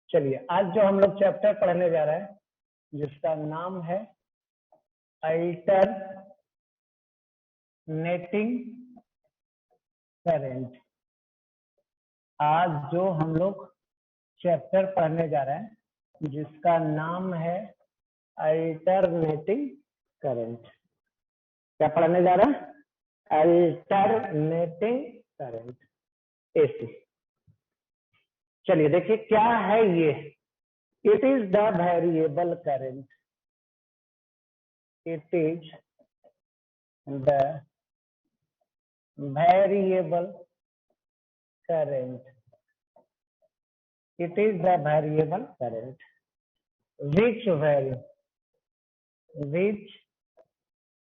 चलिए आज जो हम लोग चैप्टर पढ़ने जा रहे हैं जिसका नाम है अल्टरनेटिंग करंट। आज जो हम लोग चैप्टर पढ़ने जा रहे हैं जिसका नाम है अल्टरनेटिंग करंट। क्या पढ़ने जा रहे हैं? Alternating current, AC. चलिए देखिए क्या है ये। It is the variable current. It is the variable current. It is the variable current which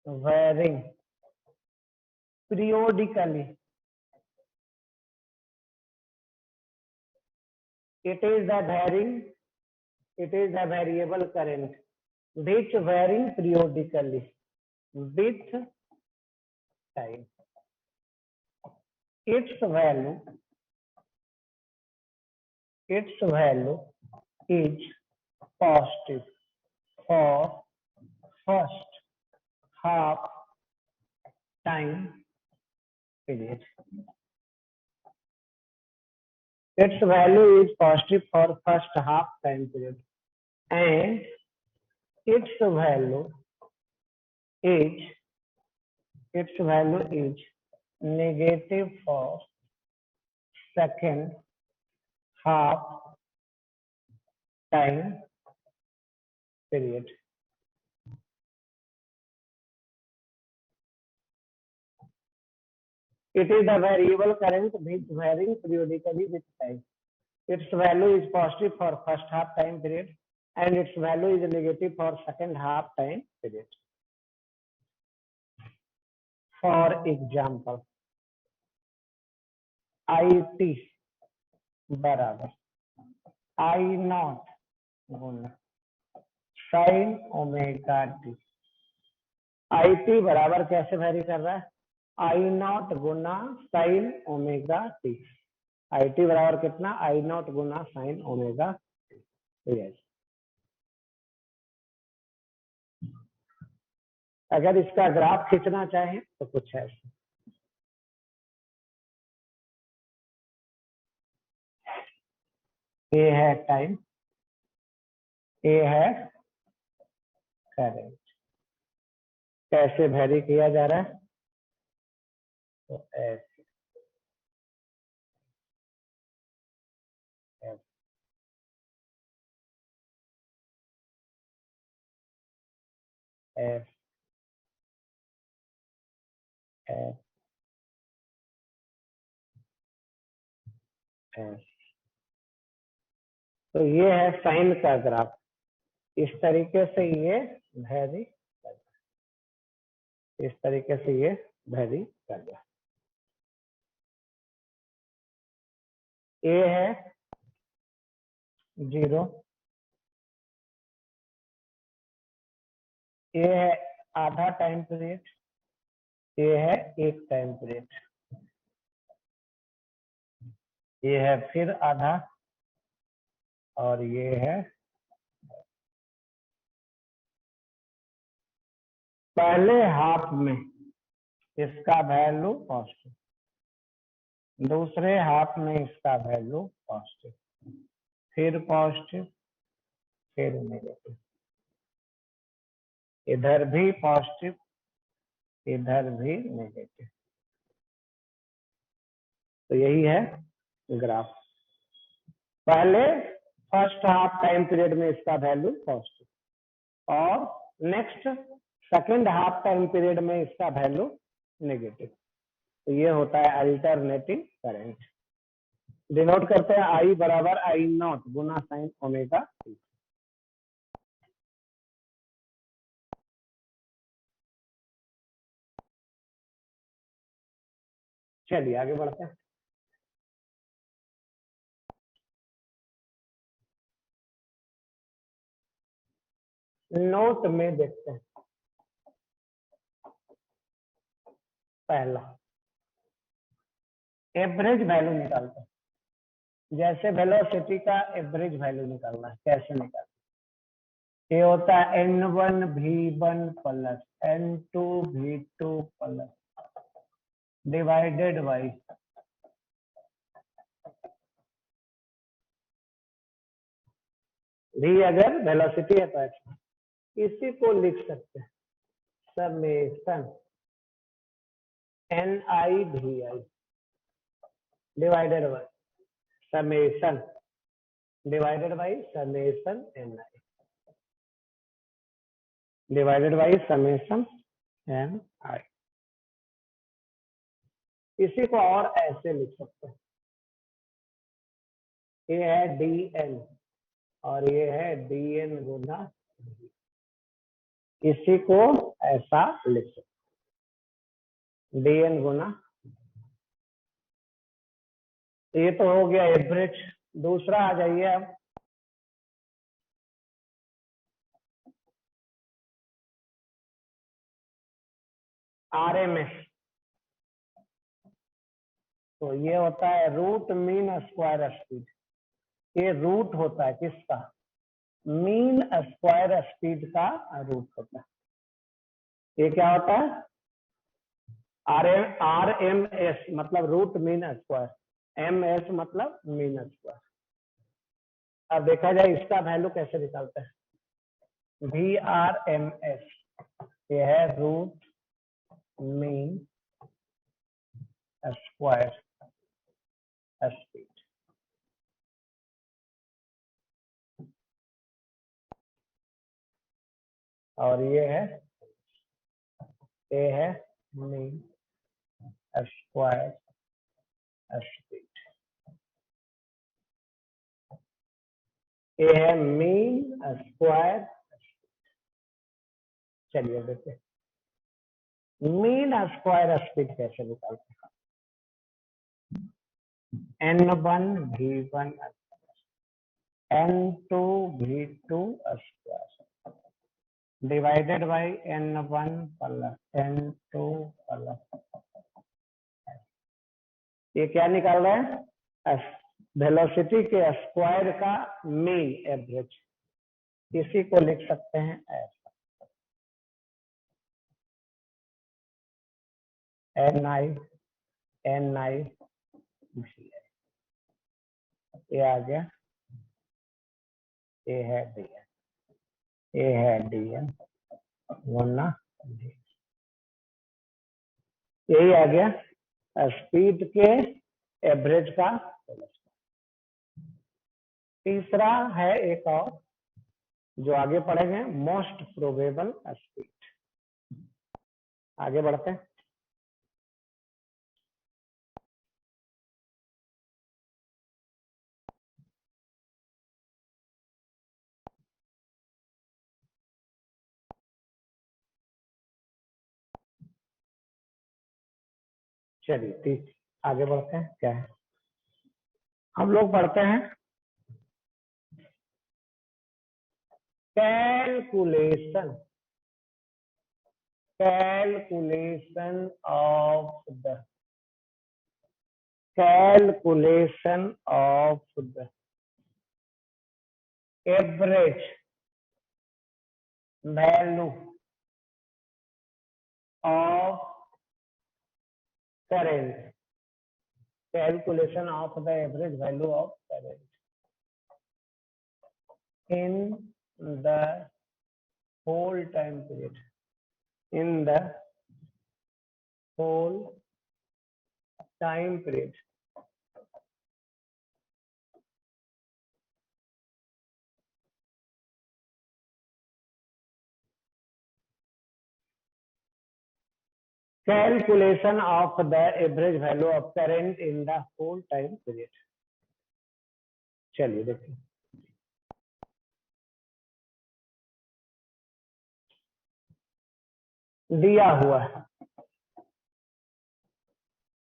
varying periodically. It is the variable current which varying periodically with time. Its value is positive for first half time period. Its value is positive for first half time period, and its value is negative for second half time period. It is a variable current which varying periodically with time. Its value is positive for first half time period and its value is negative for second half time period. For example, IT बराबर I not गुना sine omega t. IT बराबर कैसे vary कर रहा है? I not गुना sine omega t. IT बराबर कितना? I नॉट गुना साइन ओमेगा टी। यस, अगर इसका ग्राफ खींचना चाहें तो कुछ है। ये है टाइम, ये है करंट। कैसे वेरी किया जा रहा है? तो ऐसे ऐसे ऐसे ऐसे। तो ये है साइन का ग्राफ। इस तरीके से ये वेरी कर रहा है, इस तरीके से ये वेरी कर रहा है। ये है 0, ये है आधा टाइम पीरियड, ये है एक टाइम पीरियड, ये है फिर आधा और ये है पहले हाफ में इसका वैल्यू पॉजिटिव, दूसरे हाफ में इसका वैल्यू पॉजिटिव, फिर पॉजिटिव, फिर नेगेटिव, इधर भी पॉजिटिव, इधर भी नेगेटिव। तो यही है ग्राफ। पहले फर्स्ट हाफ टाइम पीरियड में इसका वैल्यू पॉजिटिव और next second half time period में इसका वैल्यू नेगेटिव। तो ये होता है अल्टरनेटिंग करंट। डिनोट करते हैं आई बराबर आई नॉट गुना साइन ओमेगा टी। चलिए आगे बढ़ते हैं। नोट में देखते हैं। पहला एवरेज वैल्यू निकालते हैं। जैसे वेलोसिटी का एवरेज वैल्यू निकालना है, कैसे निकालना? ये होता है n1v1 plus n2v2 plus divided by v अगर वेलोसिटी है तो x, इसी को लिख सकते हैं summation ni vi divided by summation divided by summation ni divided by summation ni। इसी को और ऐसे लिख सकते हैं, ये है dn और ये है dn गुना v। इसी को ऐसा लिख सकते dn गुना। ये तो हो गया एवरेज। दूसरा आ जाइए अब, RMS। तो ये होता है रूट मीन स्क्वायर स्पीड। ये रूट होता है किसका? मीन स्क्वायर स्पीड का रूट होता है। ये क्या होता है? RMS मतलब रूट मीन स्क्वायर, MS मतलब मीन स्क्वायर। अब देखा जाए इसका वैल्यू कैसे निकालते हैं। VRMS ये है रूट मीन स्क्वायर स्पीड। और ये है मीन स्क्वायर स्पीड। ये है मीन स्क्वायर। चलिए देखते मीन स्क्वायर स्पीड कैसे निकालते हैं। n1v1 n2v2 square divided by n1 plus n2 plus. ये क्या निकाल रहे हैं? वेलोसिटी के स्क्वायर का मीन एवरेज। इसी को लिख सकते हैं ऐसा ni vi। ये आ गया, ये है dn, ये है dn गुना d। यही आ गया स्पीड के एवरेज का। तीसरा है एक और जो आगे पढ़ेंगे, मोस्ट प्रोबेबल स्पीड। आगे बढ़ते हैं। चलिए ठीक, आगे बढ़ते हैं। क्या है, हम लोग पढ़ते हैं calculation of the average value of current. Calculation of the average value of current in the whole time period, in the whole time period। Calculation of the average value of current in the whole time period। चलिए देखिए, दिया हुआ है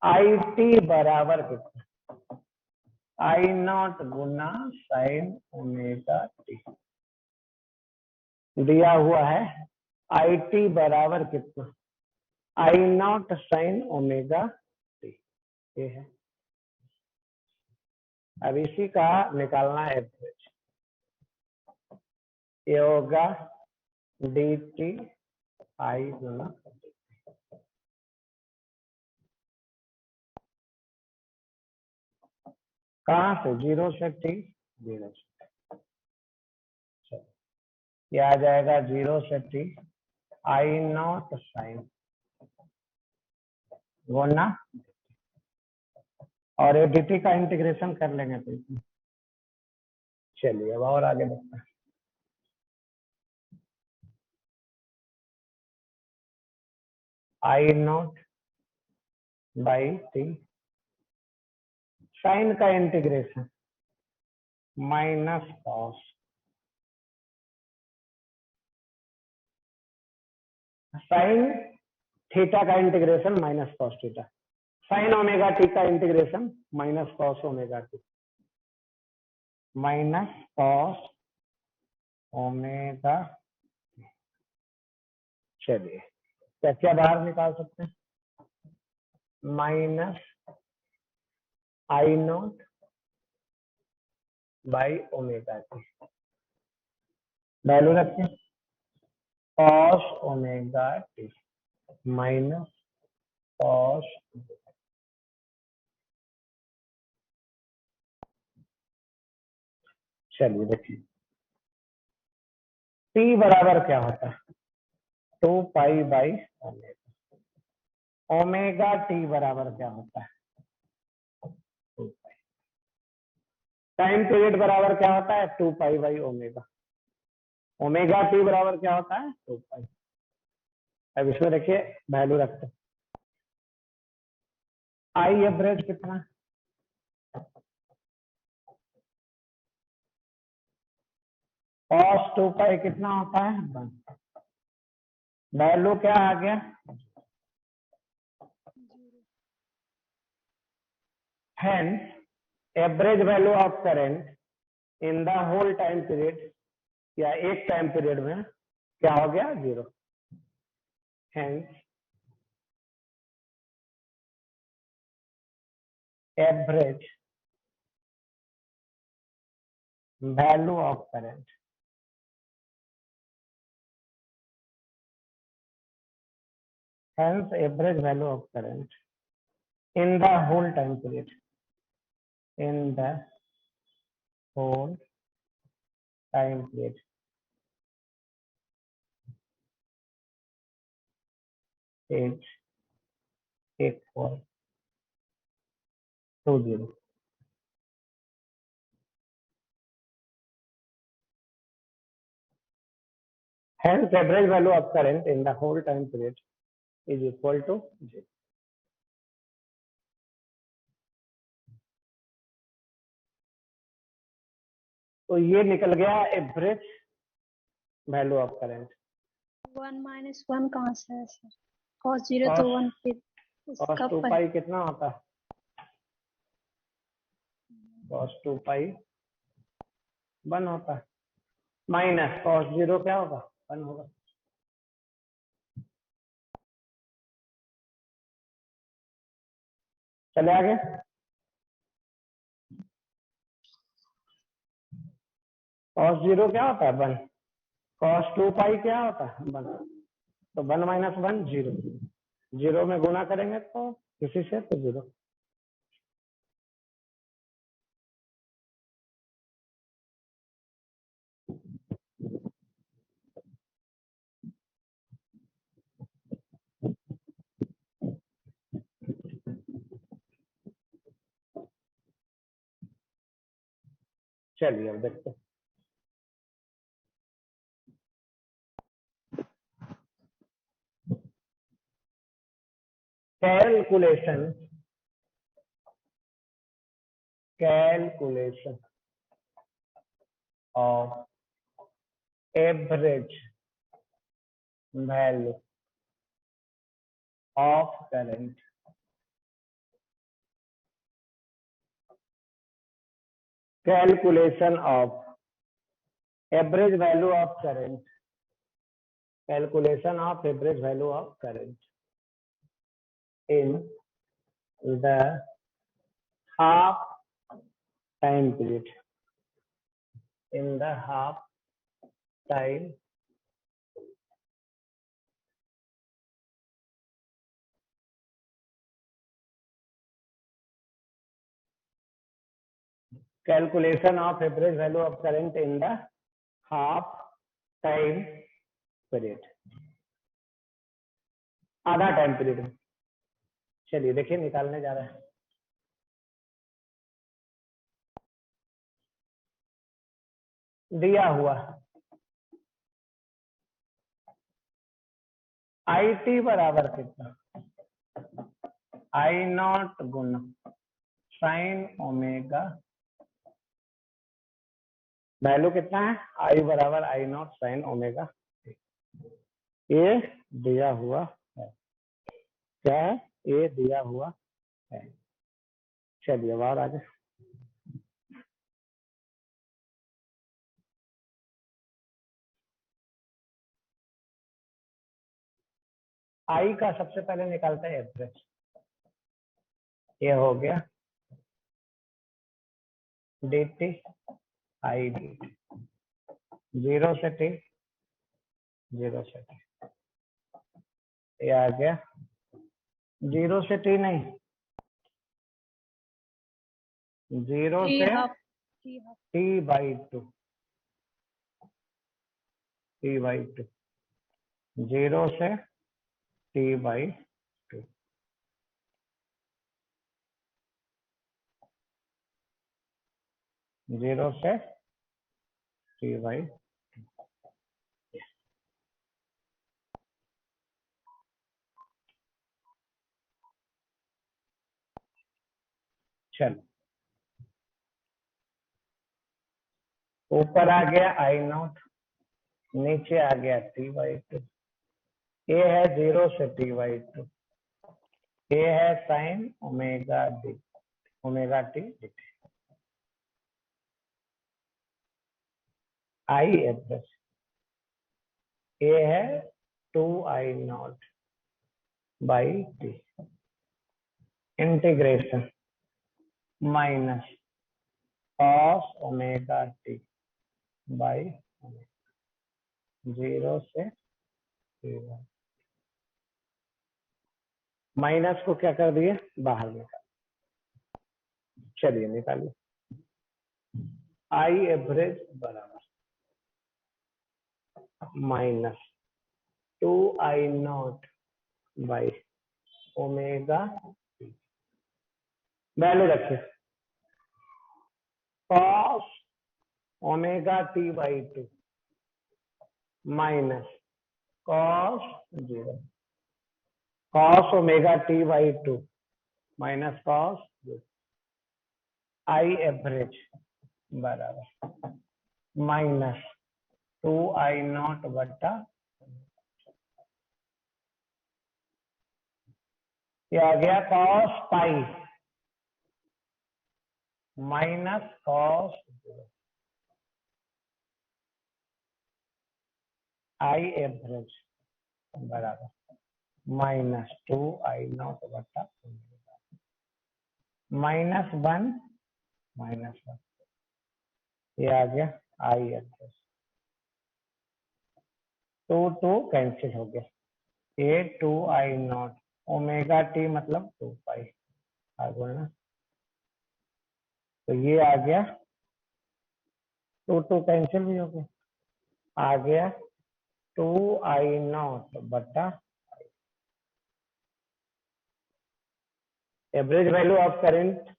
IT बराबर कितना? I0 गुना sine omega T. दिया हुआ है IT बराबर कितना? I0 sign omega T. ये है अब इसी का निकालना एवरेज, ये होगा dt I गुना, कहाँ से, 0 से t, 0 से, ये आ जाएगा 0 से t I नॉट साइन गुना, और ये dt का इंटीग्रेशन कर लेंगे तो इसमें। चलिए अब और आगे बढ़ते हैं। I naught by T, sine का integration minus cos, sine theta का integration minus cos theta, sine omega T का integration minus cos omega T, minus cos omega. चलिए क्या क्या बाहर निकाल सकते हैं, minus I naught by omega T, value रखते हैं cos omega T minus cos. चलिए देखिए टी बराबर क्या होता है, 2 pi by omega, omega T बराबर क्या होता है, 2 पाई, टाइम पीरियड बराबर क्या होता है, 2 pi by omega, omega T बराबर क्या होता है, 2 पाई। अब इसमें देखिए वैल्यू रखते हैं, आई एवरेज कितना, कॉस 2 पाई कितना होता है 1, वैल्यू क्या आ गया, hence average value of current in the whole time period, या एक टाइम पीरियड में क्या हो गया 0, hence average value of current, hence average value of current in the whole time period, in the whole time period is equal to 0. Hence average value of current in the whole time period is equal to 0. तो ये निकल गया average value of current. 1 minus 1 कहाँ से है sir, cos 0 तो 1 फिर cos 2 पाई कितना होता है, cos 2 पाई 1 होता है, माइनस cos 0 क्या होगा 1 होगा। चले आगे, cos 0 क्या होता है 1, cos 2 पाई क्या होता है 1, तो 1 माइनस 1 0, 0 में गुना करेंगे तो किसी से तो 0। चलिए अब देखते हैं, calculation of average value of current, calculation of average value of current, calculation of average value of current in the half time period in the half time calculation of average value of current in the half time period, आधा time period में। चलिए देखिए निकालने जा रहे हैं। दिया हुआ आई टी बराबर कितना, आई नॉट गुना साइन ओमेगा, वैल्यू कितना है, आई बराबर आई नॉट साइन ओमेगा, ये दिया हुआ है। क्या है, ये दिया हुआ है। चलिए अब और आगे। आई का सबसे पहले निकालते हैं एवरेज। ये हो गया D T I D T, 0 से टी, 0 से टी, ये आ गया 0 से टी नहीं, 0 T से half. T half. T by to, T by to, 0 से टी बाई टू, जीरो से टी बाई। चलो ऊपर आ गया आई नॉट, नीचे आ गया टी बाई टू, ये है 0 से टी बाई टू, ये है sine omega D, omega T D T. I average ये है 2 I naught by T, integration minus cos omega T by 0 से टी बाई। माइनस को क्या कर दिए, बाहर निकाल। चलिए निकालिए, आई एवरेज बराबर minus 2 I naught by omega, value रखिए cos omega T by two minus cos 0, cos omega T by two minus cos 0, I average बराबर माइनस 2 आई नॉट बटा, ये आ गया cos pi minus cos 0, I average बराबर minus 2 I naught बटा -1 -1, ये आ गया आई एवरेज। 2 कैंसिल हो गया, ये 2 आई नॉट ओमेगा टी मतलब 2 पाई आ गया ना, तो ये आ गया 2 कैंसिल भी हो गया, आ गया 2 आई नॉट बटा average value of current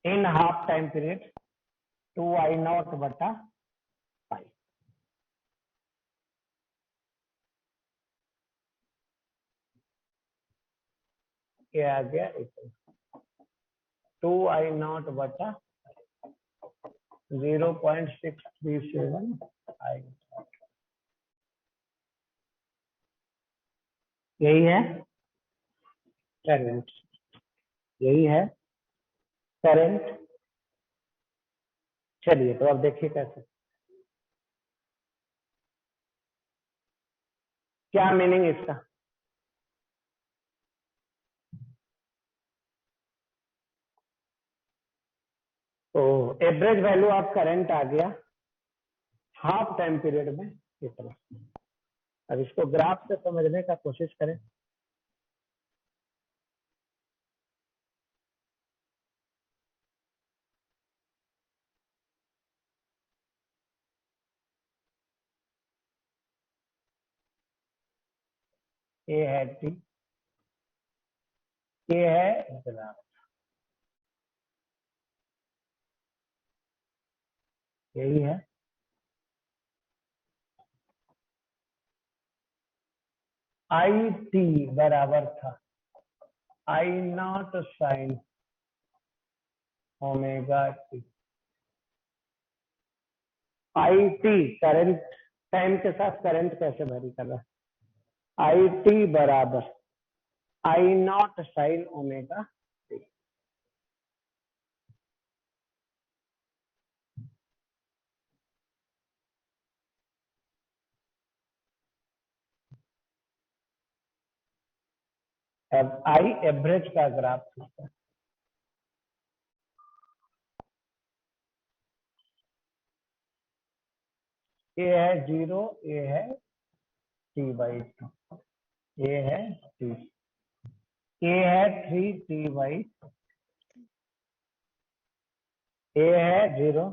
in half time period 2 I naught बटा पाई। ये आ गया 2 आई नॉट बटा 0.637 आई, यही है करंट, यही है करंट। चलिए तो अब देखिए कैसे, क्या मीनिंग इसका, तो एवरेज वैल्यू ऑफ करंट आ गया हाफ टाइम पीरियड में इतना। अब इसको ग्राफ से समझने का कोशिश करें। ये है टी, ये है ग्राफ, यही है। आई टी बराबर था I naught sine omega T. I T current, time के साथ करंट कैसे वेरी कर रहा है। आई टी बराबर I naught sine omega T. अब आई एवरेज का ग्राफ खींचता है। ये है 0, ये है t/2, ये है t, ये है 3t/, ये है 0,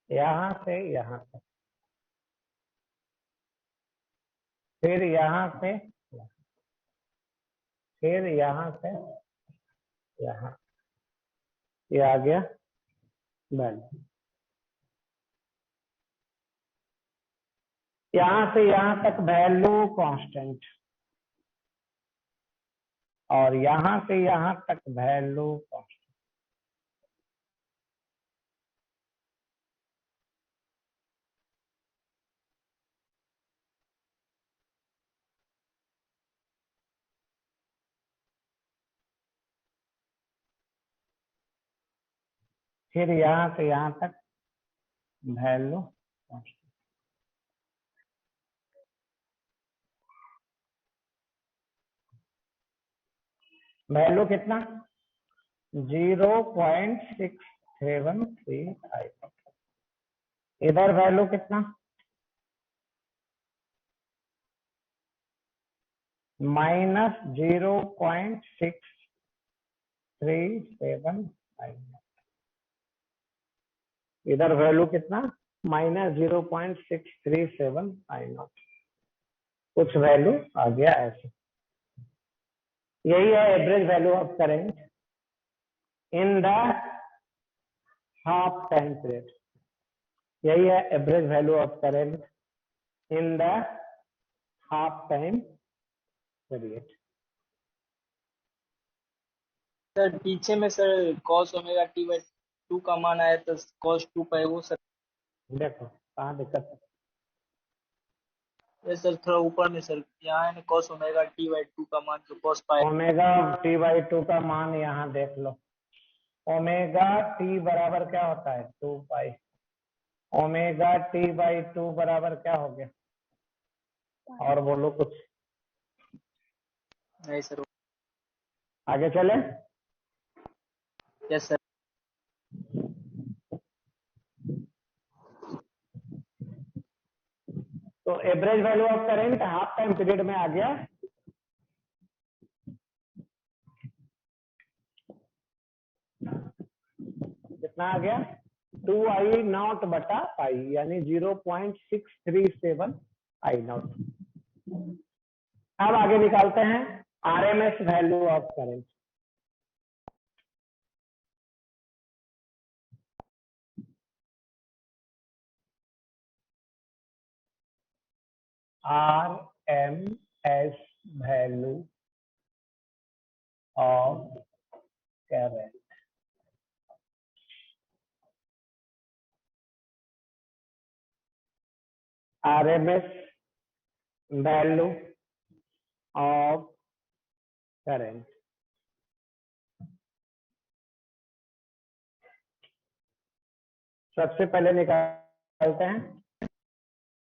यहां से यहां तक, फिर यहां से, फिर यहां से यहां, ये आ गया वैल्यू। यहां से यहां तक वैल्यू कांस्टेंट, और यहां से यहां तक वैल्यू कांस्टेंट। फिर यहां से यहां तक वैल्यू कांस्टेंट। वैल्यू कितना 0.6735। इधर वैल्यू कितना -0.6375। इधर वैल्यू कितना -0.6375। कुछ वैल्यू आ गया ऐसे। यही है average value of current in the half time period. यही है average value of current in the half time period. Sir पीछे में सर cos ओमेगा t/2 का मान आया तो cos 2 पाई वो सर। देखो कहाँ दिक्कत है। ये सर थोड़ा ऊपर में सर यहाँ है ना cos ओमेगा t/2 का मान तो cos पाई। ओमेगा t/2 का मान यहाँ देख लो। ओमेगा t बराबर क्या होता है 2 पाई। ओमेगा t/2 बराबर क्या हो गया, और बोलो कुछ, नहीं सर। आगे चले। Yes sir. तो average value of current half time period में आ गया कितना आ गया 2I0 बटा पाई, यानी 0.637I0। अब आगे निकालते हैं RMS value of current. RMS value of current. RMS value of current. सबसे पहले निकालते हैं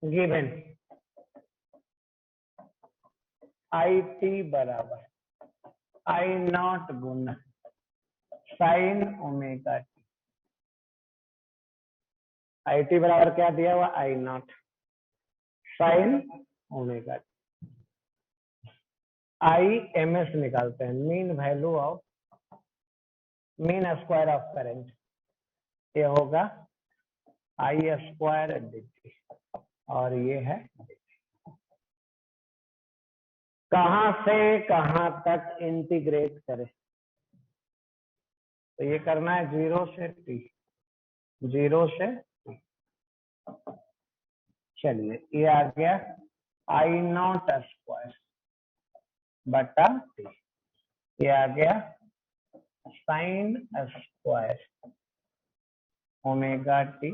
गिवन आई टी बराबर आई नॉट गुना sine omega T. I T बराबर क्या दिया हुआ, I naught sine omega T. I M S निकालते हैं, mean value of mean square of current. ये होगा आई स्क्वायर डी टी और ये है dt। कहां से कहां तक इंटीग्रेट करें, तो ये करना है 0 से t, 0 से t। चलिए ये आ गया आई नॉट स्क्वायर बटा t, ये आ गया साइन स्क्वायर ओमेगा टी।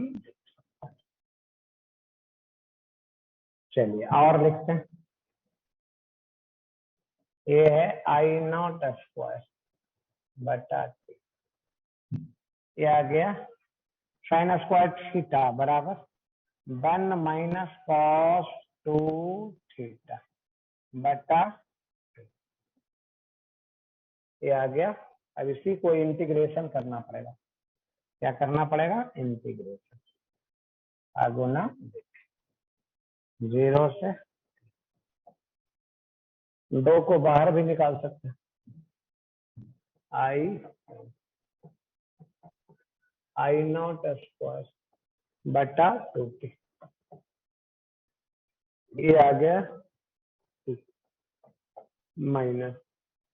चलिए और लिखते हैं, ये है आई नॉट स्क्वायर बटा टी, ये आ गया साइन स्क्वायर थीटा बराबर 1 माइनस कॉस 2 थीटा बटा, ये आ गया। अब इसी को इंटीग्रेशन करना पड़ेगा, क्या करना पड़ेगा, इंटीग्रेशन आगुना 0 से 2 को बाहर भी निकाल सकते हैं, आई नॉट स्क्वायर बटा 2t, ये आ गया माइनस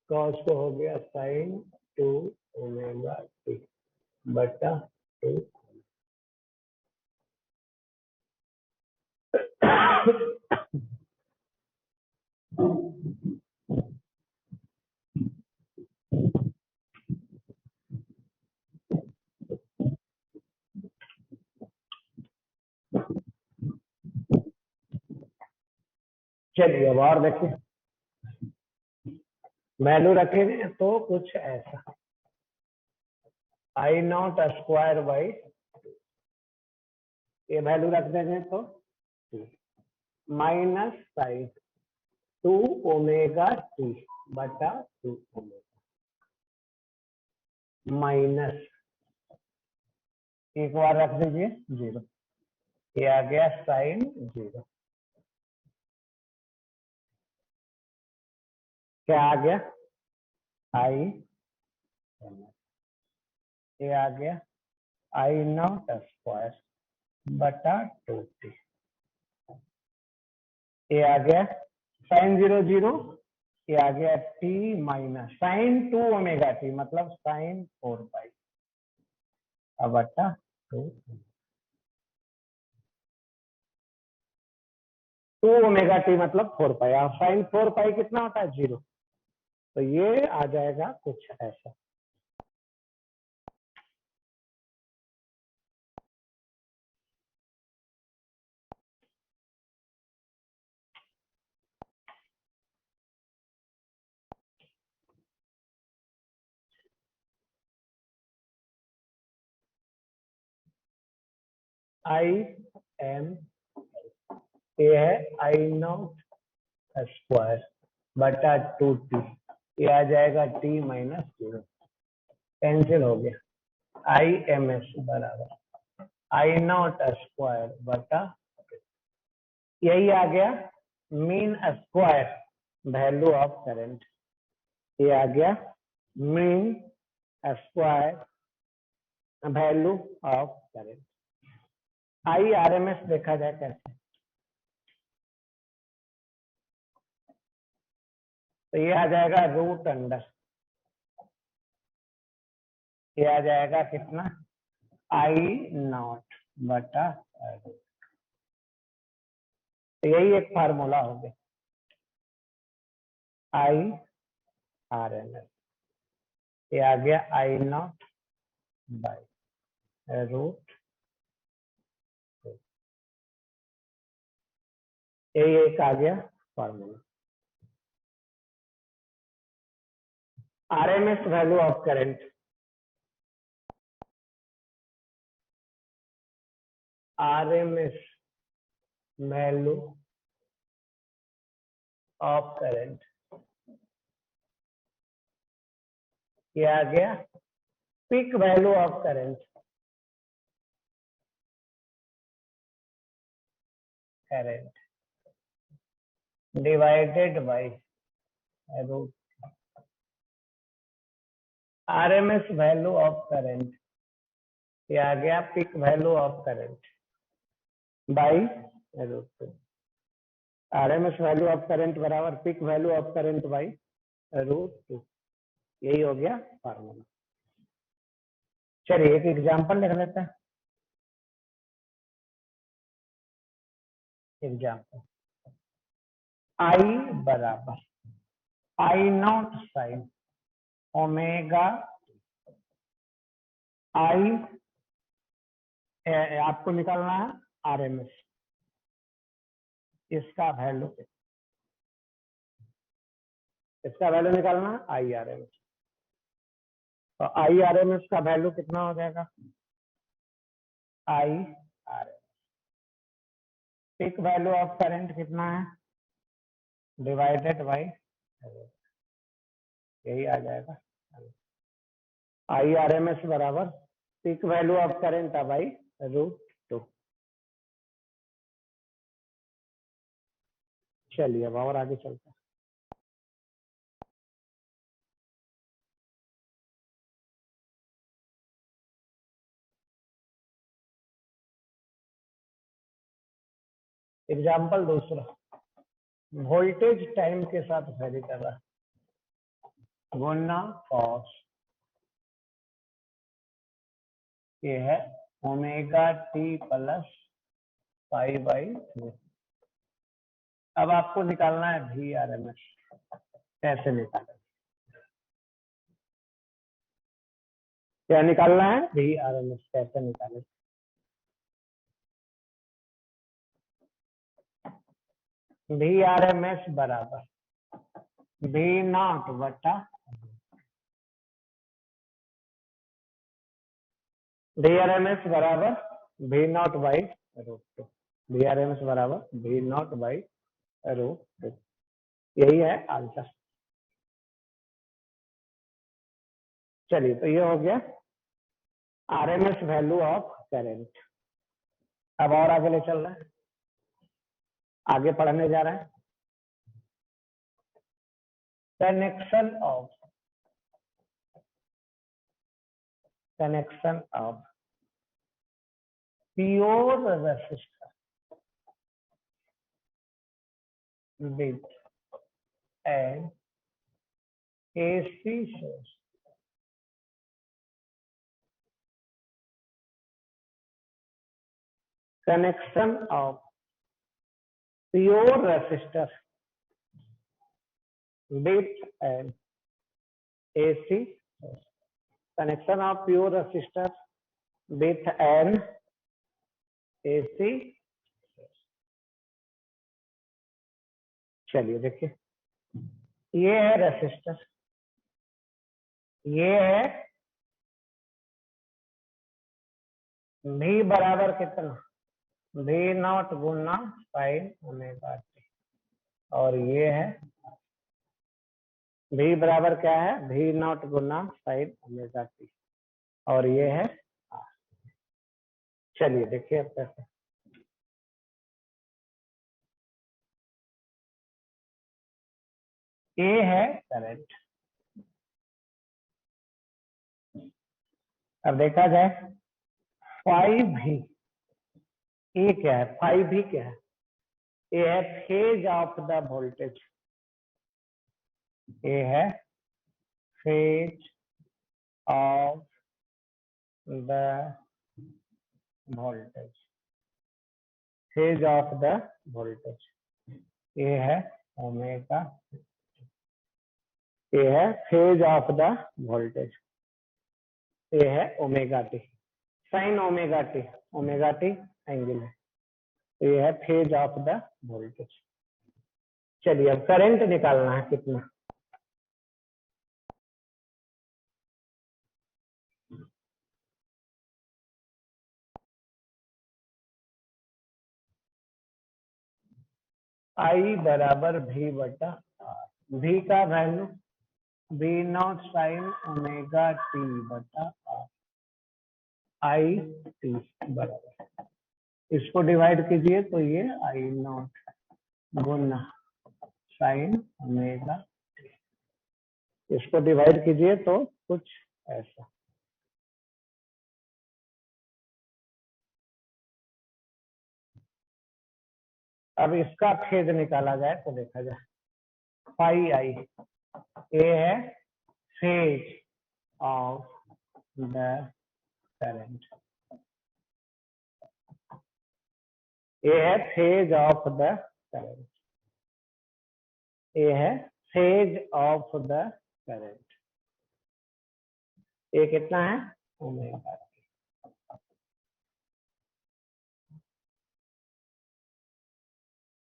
कॉस को हो गया साइन 2 ओमेगा टी बटा 2। चलिए अब और देखिए, वैल्यू रखेंगे तो कुछ ऐसा आई नॉट स्क्वायर बाई, ये वैल्यू रख देंगे तो माइनस साइन 2 ओमेगा टी बटा 2 ओमेगा माइनस, एक बार रख दीजिए 0, ये आ गया साइन 0, क्या आ गया आई, ये आ गया आई नॉट स्क्वायर बटा 2t, ये आ गया साइन 0 0, ये आ गया t minus sine 2 omega t मतलब साइन 4 पाई बटा 2 ओमेगा टी मतलब 4 पाई, और साइन 4 पाई कितना होता है 0, तो ये आ जाएगा कुछ ऐसा। आई एम, ये है आई नॉट स्क्वायर बटा 2t, ये आ जाएगा t माइनस 0, कैंसिल हो गया। आई एम एस बराबर आई नॉट स्क्वायर बटा, यही आ गया mean square value of current, ये आ गया mean square value of current. I R M S देखा जाए कैसे, तो ये आ जाएगा रूट अंडर, ये आ जाएगा कितना आई नॉट बटा रूट, तो यही एक फार्मूला हो गया आई आर एम एस, ये आ गया आई नॉट बाई रूट, यही एक आ गया formula. RMS value of current, RMS value of current क्या आ गया, peak value of current, current divided by root RMS value of current क्या आ गया, peak value of current by root 2। RMS value of current बराबर peak value of current by root 2, यही हो गया फार्मूला। चलिए एक एग्जांपल लिख लेते हैं। एग्जांपल I बराबर I not sine omega I, आपको निकालना है RMS, इसका वैल्यू, इसका वैल्यू निकालना है IRMS। तो IRMS का वैल्यू कितना हो जाएगा, IRMS peak value of current कितना है, डिवाइडेड बाय, यही आ जाएगा IRMS बराबर peak value of current by root 2। चलिए अब और आगे चलते हैं। एग्जाम्पल दूसरा, वोल्टेज टाइम के साथ वेरी कर रहा है, गुना कॉस, ये है omega T plus pi by 2। अब आपको निकालना है VRMS, कैसे निकालें, क्या निकालना है VRMS, कैसे निकालें। VRMS बराबर V नॉट बटा, VRMS बराबर V naught by root 2, VRMS बराबर V नॉट बाई रूट 2, यही है आंसर। चलिए तो ये हो गया RMS वैल्यू ऑफ करंट। अब और आगे ले चल रहे हैं, आगे पढ़ने जा रहे हैं, connection of pure resistor with an AC source, connection of pure resistor with an AC source, connection of pure resistor with an AC source। चलिए देखिए, ये है रेसिस्टर, ये है V बराबर कितना, V नॉट गुना साइन ओमेगा टी, और ये है V बराबर क्या है, V नॉट गुना साइन ओमेगा टी, और ये है R। चलिए देखिए अब कैसे, ये है करंट। अब देखा जाए 5V, ये क्या है, 5V क्या है, ये है फेज ऑफ द वोल्टेज, ये है phase of the voltage, phase of the voltage, ये है ओमेगा, ये है फेज ऑफ द वोल्टेज, ये है omega T, sign omega T, omega T angle है, ये है फेज ऑफ द वोल्टेज। चलिए अब करंट निकालना है कितना, आई बराबर भी बटा आर। भी का value B naught sine omega t बटा आर आई टी बराबर, इसको डिवाइड कीजिए तो ये आई नॉट गुना साइन ओमेगा, इसको डिवाइड कीजिए तो कुछ ऐसा। अब इसका फेज निकाला जाए तो देखा जाए, फाई आई ये है फेज ऑफ द करंट, ये है फेज ऑफ द करंट, ये है फेज ऑफ द करंट। ये कितना है ओमेगा।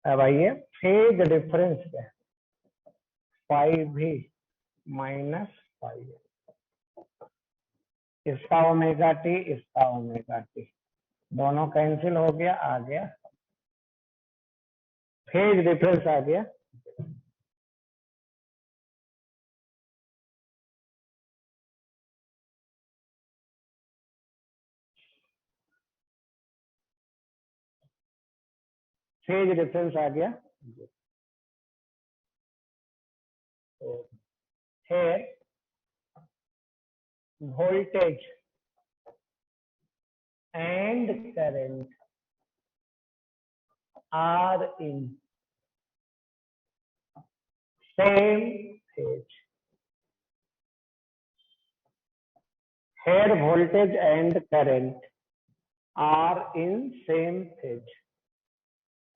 अब आइए फेज डिफरेंस क्या है, फाइव भी माइनस फाइव, इसका ओमेगा टी इसका ओमेगा टी दोनों कैंसिल हो गया, आ गया फेज डिफरेंस आ गया। फेज डिफरेंस आ गया। तो है voltage and current are in same phase. Here voltage and current are in same phase।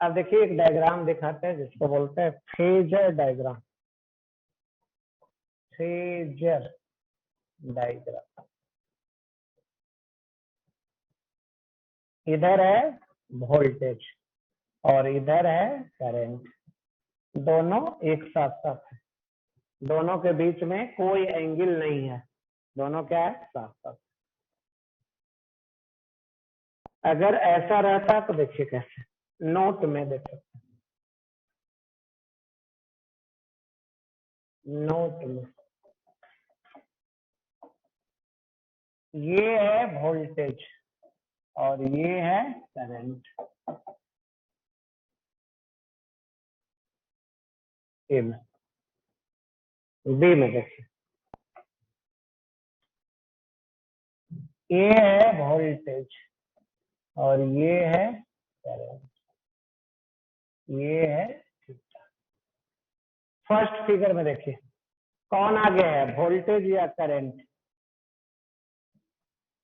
अब देखिए एक डायग्राम दिखाते हैं जिसको बोलते हैं फेजर डायग्राम, फेजर डायग्राम। इधर है वोल्टेज और इधर है करंट, दोनों एक साथ साथ है, दोनों के बीच में कोई एंगल नहीं है, दोनों क्या है साथ साथ। अगर ऐसा रहता तो देखिए कैसे, नोट में देख सकते हैं, नोट में ये है वोल्टेज और ये है करंट, ए में, बी में देखिए ये है वोल्टेज और ये है करंट, ये है थीटा। फर्स्ट फिगर में देखिए कौन आगे है, वोल्टेज या करंट।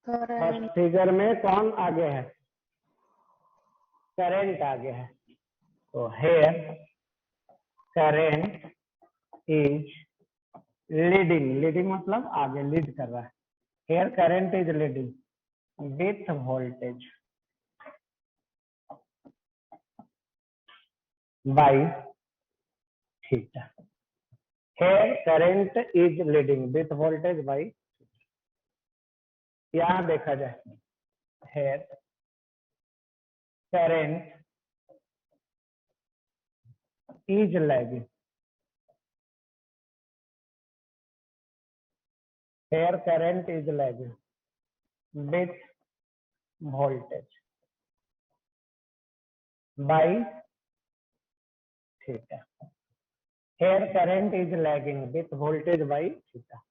फर्स्ट फिगर में कौन आगे है, करंट आगे है। तो here current is leading, leading मतलब आगे लीड कर रहा है, here current is leading with voltage by theta. Here current is leading with voltage by, यहां देखा जाए here current is lagging, here current is lagging with voltage by theta। Here current is lagging with voltage by theta।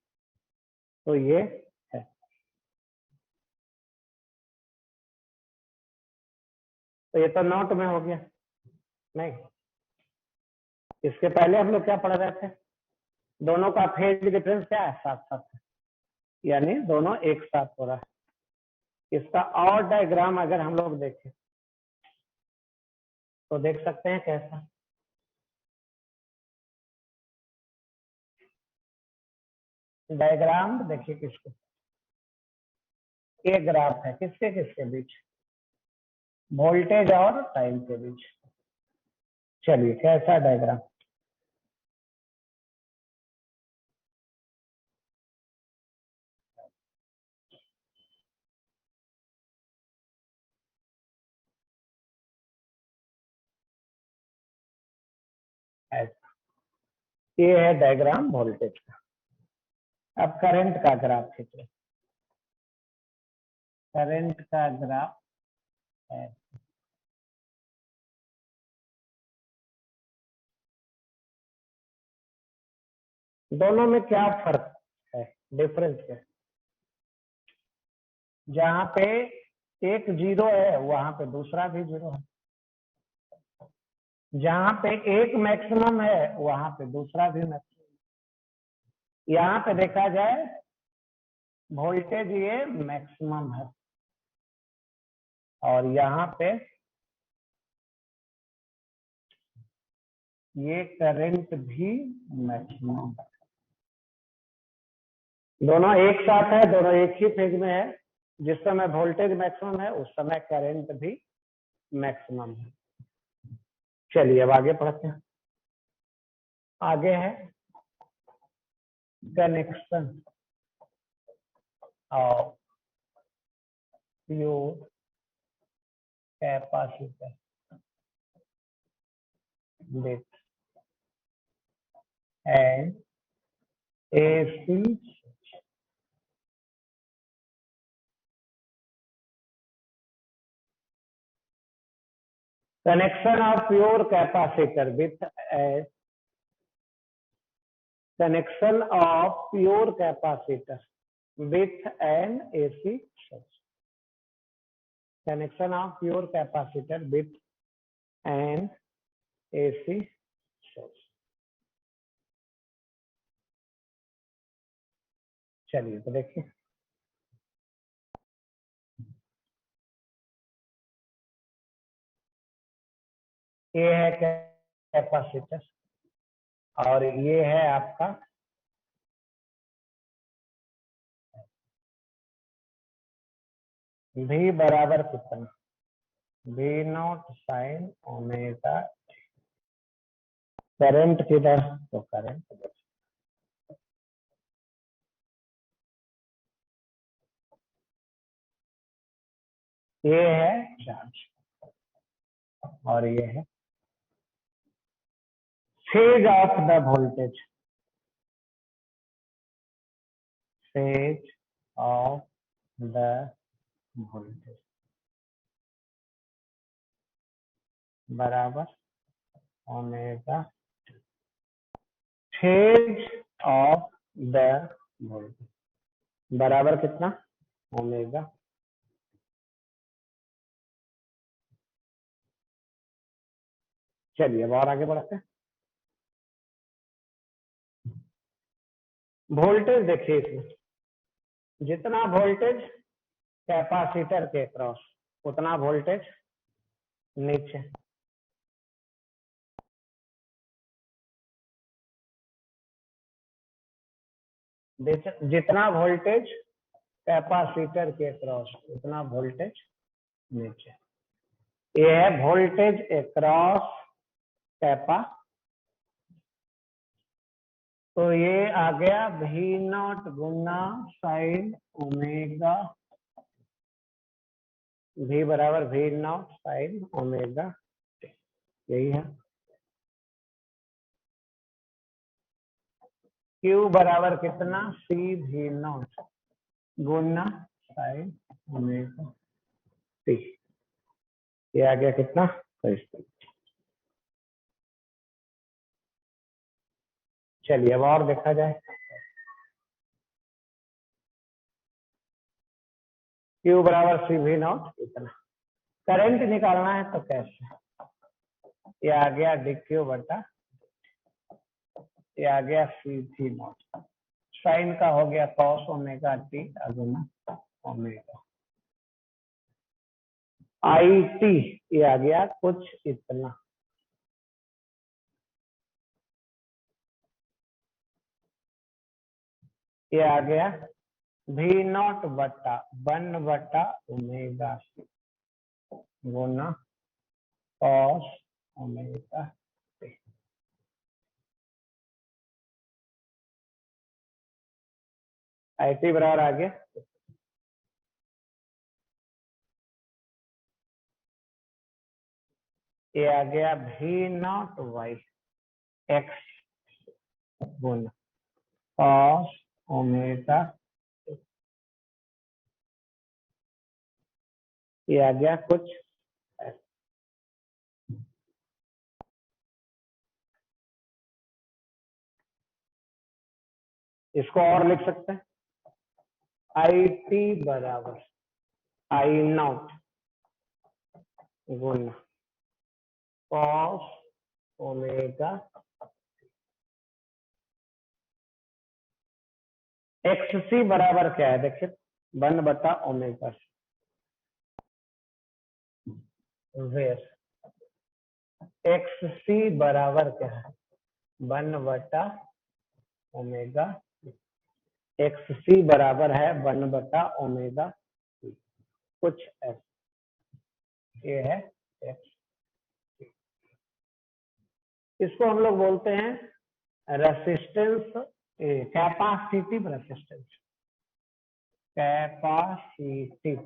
तो ये है। तो ये तो note में हो गया, नहीं इसके पहले हम लोग क्या पढ़ रहे थे, दोनों का फेज डिफरेंस क्या है साथ साथ है, यानी दोनों एक साथ हो रहा है। इसका और डायग्राम अगर हम लोग देखें तो देख सकते हैं कैसा, डायग्राम देखिए किसको, एक ग्राफ है किसके किसके बीच, वोल्टेज और टाइम के बीच। चलिए कैसा डायग्राम, ऐसा। ये है डायग्राम वोल्टेज का। अब करंट का ग्राफ खींचे। करंट का ग्राफ है, दोनों में क्या फर्क है, डिफरेंस क्या है? जहाँ पे एक जीरो है वहां पे दूसरा भी जीरो है, जहाँ पे एक मैक्सिमम है वहां पे दूसरा भी मैक्सिमम। यहाँ पे देखा जाए वोल्टेज ये मैक्सिमम है और यहाँ पे ये करंट भी मैक्सिमम है। दोनों एक साथ है, दोनों एक ही फेज में है। जिस समय वोल्टेज मैक्सिमम है उस समय करंट भी मैक्सिमम है। चलिए अब आगे पढ़ते हैं। आगे है connection of pure capacitor with an AC connection of pure capacitor with a connection of pure capacitor with an AC source. Connection of pure capacitor with an AC source. चलिए तो देखिए, ये है कैपेसिटर और ये है आपका V बराबर कितना, V0 sin ओमेगा। करंट किधर, तो करंट ये है चार्ज और ये है phase of the voltage, phase of the voltage बराबर omega phase of the voltage बराबर कितना, ओमेगा। चलिए अब और आगे बढ़ते हैं। वोल्टेज देखिए, इसमें जितना वोल्टेज कैपेसिटर के क्रॉस उतना वोल्टेज नीचे। जितना वोल्टेज कैपेसिटर के क्रॉस उतना वोल्टेज नीचे। ये है वोल्टेज अक्रॉस कैपा, तो ये आ गया V0 गुना साइन ओमेगा, V बराबर V0 साइन ओमेगा, यही है। Q बराबर कितना, C V0 गुना साइन ओमेगा T, ये आ गया कितना, तो इस तरह। चलिए अब और देखा जाए। Q बराबर C V0 इतना। करंट निकालना है तो कैसे, ये आ गया DQ बटा, ये आ गया C V0, साइन का हो गया कॉस ओमेगा टी अगुना ओमेगा। IT ये आ गया कुछ इतना, ये आ गया V0 बटा 1 बटा ओमेगा सी गुना कॉस ओमेगा टी। IT बराबर आ गया, ये आ गया V0 वाई एक्स गुना कॉस ओमेगा, ये आ गया कुछ ऐसा। इसको और लिख सकते हैं, आई टी बराबर आई नॉट गुना कॉस ओमेगा एक्स सी बराबर क्या है, देखिए 1/ओमेगा वेर एक्स सी बराबर क्या है 1/ओमेगा, एक्स सी बराबर है 1/ओमेगा, कुछ ऐसा, ये है एक्स। इसको हम लोग बोलते हैं resistance, capacitive resistance, capacitive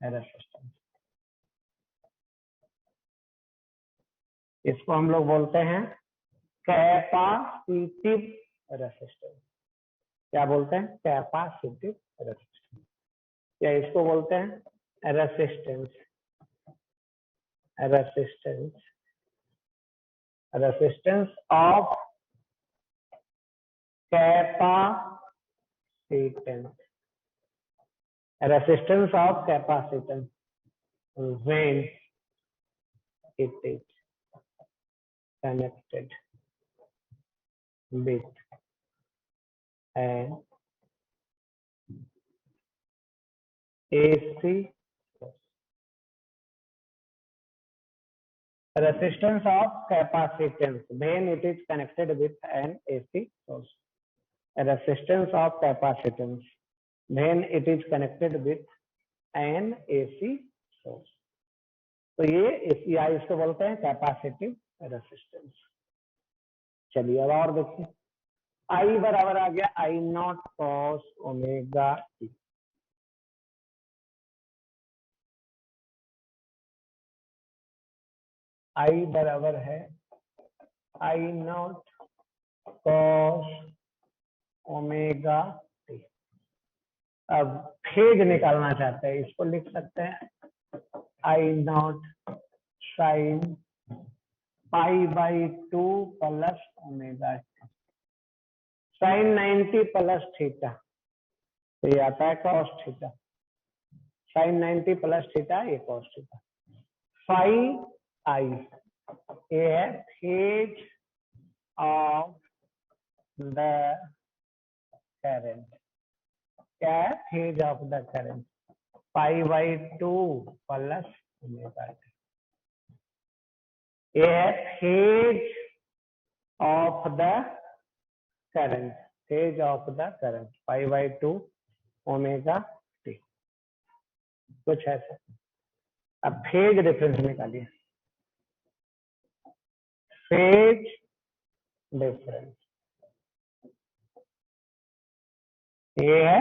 resistance. इसको हम लोग बोलते हैं कैपेसिटिव रेसिस्टेंस। क्या बोलते हैं, कैपेसिटिव रेसिस्टेंस, या इसको बोलते हैं resistance, resistance, resistance of capacitance, resistance of capacitance when it is connected with an AC source. Resistance of capacitance when it is connected with an AC source. Resistance of capacitance when it is connected with an AC source. तो ये इसको बोलते हैं capacitive resistance. चलिए अब और देखिए, आई बराबर आ गया I naught cos omega T, I बराबर है I naught cos omega T. अब फेज निकालना चाहते हैं, इसको लिख सकते हैं I naught sine π/2 plus omega T, sine 90 plus theta, तो ये आता है cos theta, sine 90 plus theta ये कॉस थीटा। फाई आई ये है फेज ऑफ द करंट, क्या है phase of the current, π/2 plus omega T. ये है phase of the current, phase of the current π/2 omega T, कुछ ऐसा। अब फेज डिफरेंस निकालिए, फेज डिफरेंस ये है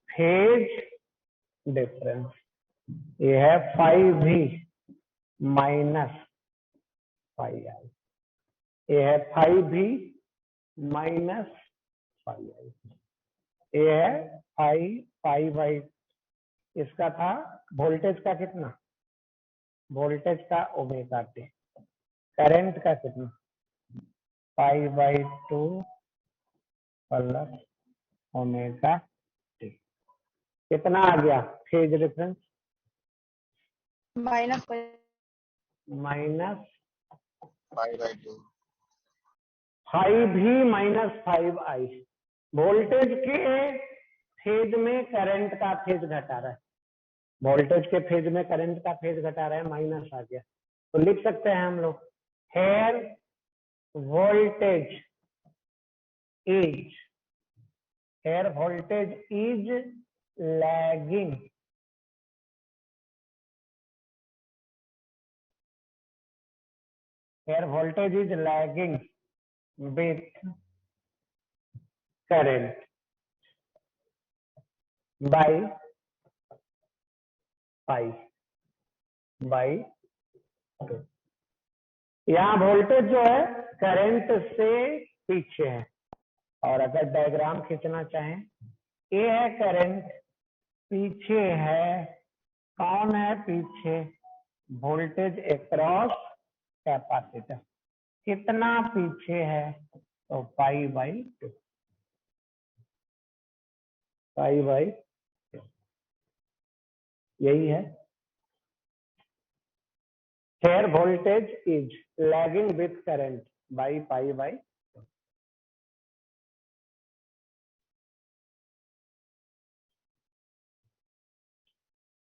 फेज डिफरेंस, ये है फाइव भी माइनस फाइव आई, ये है फाइव भी माइनस फाइव आई, ये है फाइव, इसका था वोल्टेज का कितना, वोल्टेज का ओमेगा टी, करंट का कितना π/2 प्लस ओमेगा टी, कितना आ गया फेज डिफरेंस माइनस π/2 फाइव भी माइनस फाइव आई, वोल्टेज के फेज में करंट का फेज घटा रहा है, वोल्टेज के फेज में करंट का फेज घटा रहा है, माइनस आ गया, तो लिख सकते हैं हम लोग here voltage is lagging with current by pi by 2। यहाँ वोल्टेज जो है करंट से पीछे है, और अगर डायग्राम खींचना चाहें, ये है करंट, पीछे है, कौन है पीछे, वोल्टेज अक्रॉस कैपेसिटर, कितना पीछे है, तो पाई बाई 2, पाई बाई 2, यही है। Here voltage is lagging with current by pi by 2.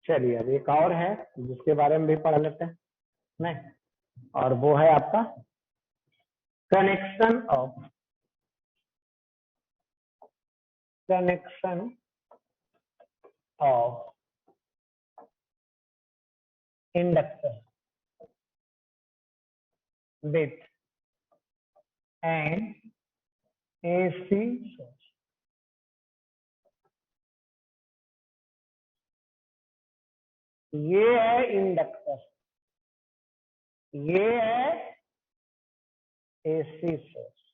चलिए अब एक और है जिसके बारे में भी पढ़ लेते हैं, नहीं, और वो है आपका connection of inductor with an AC source. ये है इंडक्टर, ये है एसी सोर्स।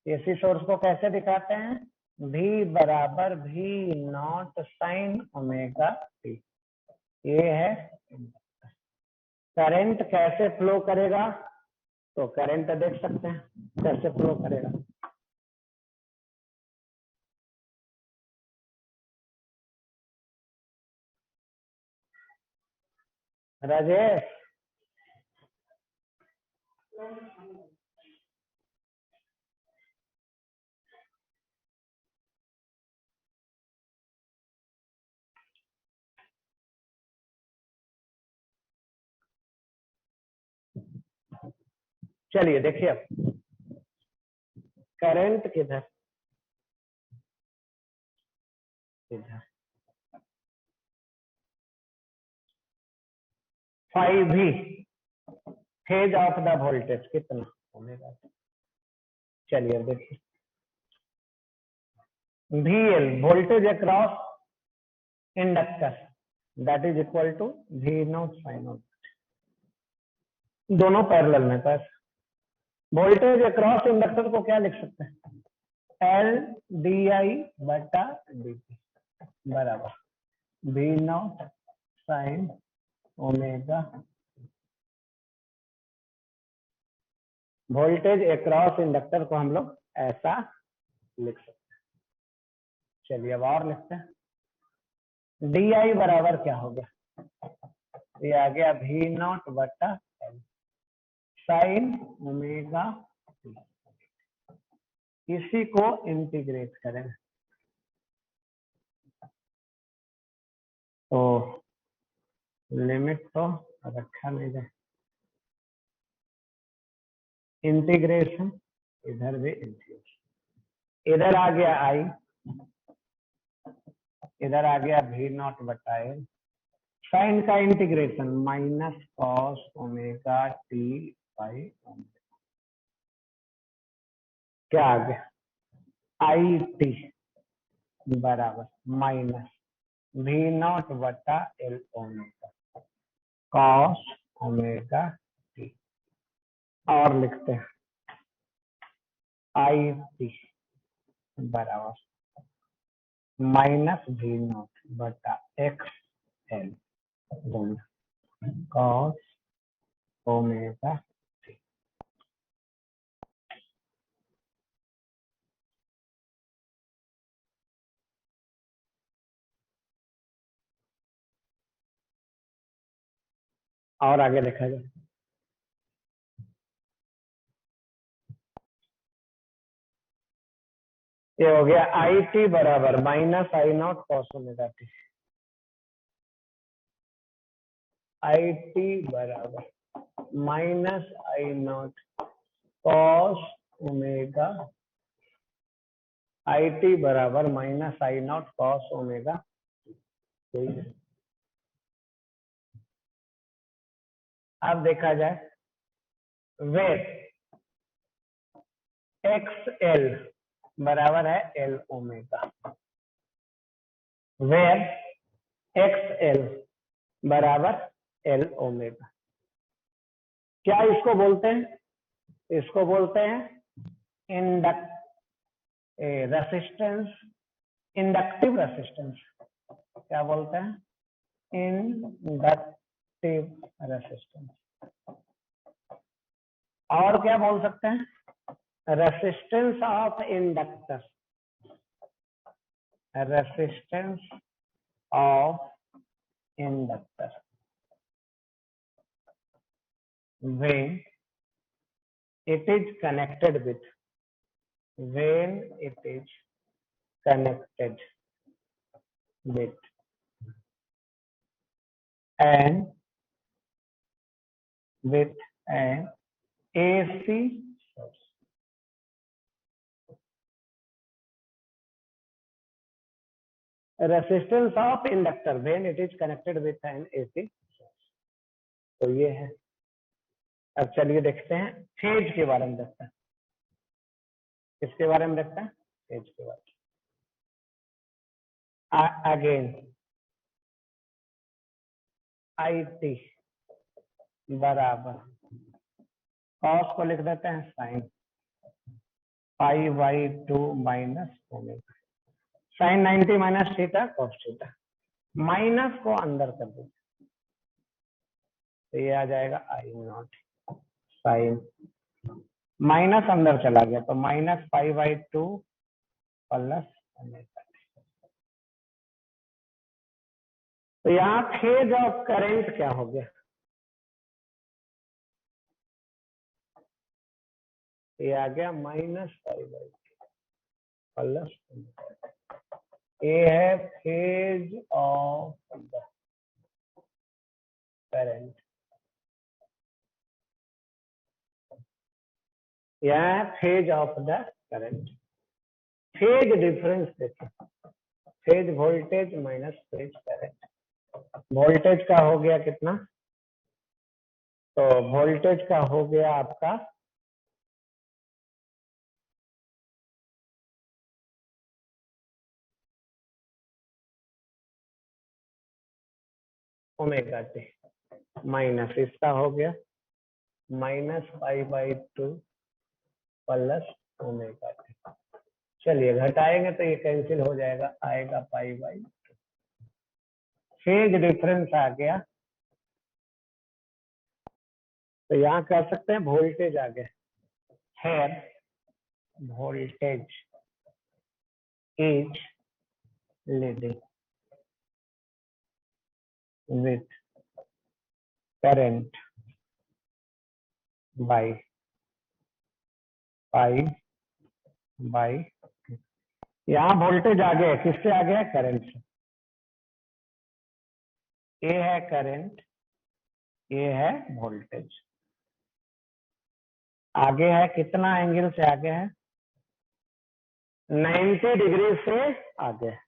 एसी सोर्स को कैसे दिखाते हैं, V बराबर V naught sine omega T, ये है इंडक्टर। करंट कैसे फ्लो करेगा, तो करंट देख सकते हैं कैसे फ्लो करेगा। राजेश, चलिए देखिए अब करंट किधर, इधर, 5V phase of the voltage कितना ओमेगा। चलिए अब देखिए, VL voltage across inductor that is equal to V naught sine omega, दोनों पैरेलल में। तो वोल्टेज अक्रॉस इंडक्टर को क्या लिख सकते हैं, L di बटा dt बराबर V naught sine omega. Voltage across inductor को हम लोग ऐसा लिख सकते हैं। चलिए अब और लिखते हैं, di बराबर क्या हो गया, ये आ गया V नॉट बटा L साइन ओमेगा टी। इसी को इंटीग्रेट करें तो लिमिट तो रखा नहीं जाए, इंटीग्रेशन, इधर भी इंटीग्रेशन, इधर आ गया I, इधर आ गया V नॉट बटा L, साइन का integration minus cos omega T by omega, क्या आ गया, आई टी बराबर माइनस V नॉट बटा L omega cos omega T. और लिखते हैं आई टी बराबर माइनस V नॉट बटा X L cos omega T. और आगे देखा जाए, ये हो गया आई टी बराबर minus I naught cos omega T, I T बराबर minus I naught cos omega, I T बराबर minus I naught cos omega. अब देखा जाए, वेर एक्स एल बराबर है L omega, where X L बराबर एल ओमेगा। क्या इसको बोलते हैं? इसको बोलते हैं रेसिस्टेंस, इंडक्टिव रेसिस्टेंस। क्या बोलते हैं? Inductive resistance. और क्या बोल सकते हैं? Resistance of inductor, resistance of inductor when it is connected with, when it is connected with an AC source. Resistance of inductor when it is connected with an AC source. तो ये है। अब चलिए देखते हैं फेज के बारे में। देखते हैं किसके बारे में? देखते हैं फेज के बारे में। अगेन IT बराबर कॉस को लिख देते हैं sine π/2 minus omega. Sine 90 minus theta cos theta, minus को अंदर कर दीजिए तो ये आ जाएगा I0 साइन, माइनस अंदर चला गया तो माइनस π/2 प्लस ओमेगा। तो यहाँ फेज ऑफ करंट क्या हो गया? ये आ गया माइनस π/2 प्लस ओमेगा। ये है फेज ऑफ द करंट। यह है phase of the current. Phase difference देखिए, phase voltage minus phase current. Voltage का हो गया कितना? तो वोल्टेज का हो गया आपका ओमेगा टी, माइनस इसका हो गया माइनस π/2 प्लस ओमेगा टी। चलिए घटाएंगे तो ये कैंसिल हो जाएगा, आएगा π/2। फेज डिफरेंस आ गया तो यहाँ कह सकते हैं वोल्टेज आ गया। Here voltage is leading with current by π/2। यहाँ वोल्टेज आ गया, किससे आ गया? करंट से। ये है करंट, ये है वोल्टेज। आगे है कितना एंगल से आगे है? 90 डिग्री से आगे है।